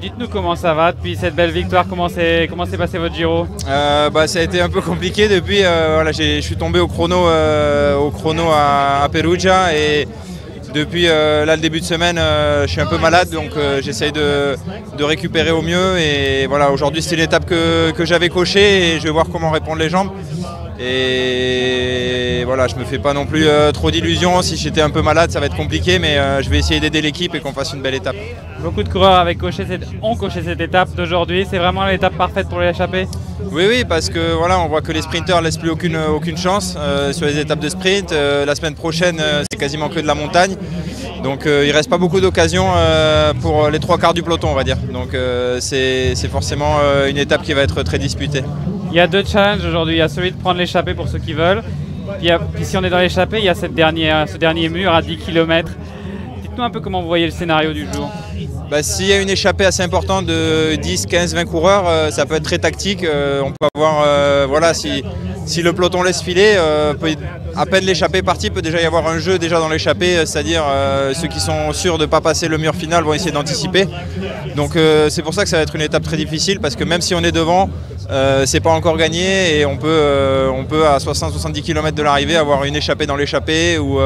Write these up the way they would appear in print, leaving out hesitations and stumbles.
dites-nous comment ça va depuis cette belle victoire, comment s'est passé votre Giro? Ça a été un peu compliqué depuis, voilà, je suis tombé au chrono à Perugia et depuis là, le début de semaine, je suis un peu malade, donc j'essaye de récupérer au mieux. Et voilà, aujourd'hui c'est l'étape que j'avais cochée et je vais voir comment répondent les jambes. Et voilà, je me fais pas non plus trop d'illusions. Si j'étais un peu malade, ça va être compliqué, mais je vais essayer d'aider l'équipe et qu'on fasse une belle étape. Beaucoup de coureurs ont coché cette étape d'aujourd'hui. C'est vraiment l'étape parfaite pour l'échapper? Oui, parce que voilà, on voit que les sprinteurs ne laissent plus aucune chance sur les étapes de sprint. La semaine prochaine, c'est quasiment que de la montagne. Donc il ne reste pas beaucoup d'occasions pour les trois quarts du peloton, on va dire. Donc c'est forcément une étape qui va être très disputée. Il y a deux challenges aujourd'hui. Il y a celui de prendre l'échappée pour ceux qui veulent. Puis si on est dans l'échappée, il y a ce dernier mur à 10 km. Dites-nous un peu comment vous voyez le scénario du jour. S'il y a une échappée assez importante de 10, 15, 20 coureurs, ça peut être très tactique. On peut avoir, voilà, si le peloton laisse filer, à peine l'échappée partie, peut déjà y avoir un jeu déjà dans l'échappée, c'est-à-dire ceux qui sont sûrs de ne pas passer le mur final vont essayer d'anticiper. Donc c'est pour ça que ça va être une étape très difficile, parce que même si on est devant, c'est pas encore gagné et on peut à 60-70 km de l'arrivée avoir une échappée dans l'échappée ou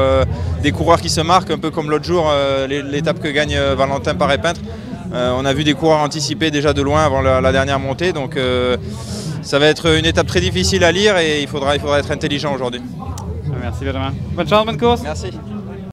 des coureurs qui se marquent, un peu comme l'autre jour, l'étape que gagne Valentin Paré-Peintre. On a vu des coureurs anticiper déjà de loin avant la dernière montée, donc ça va être une étape très difficile à lire et il faudra être intelligent aujourd'hui. Merci Benjamin. Bonne chance, bonne course. Merci.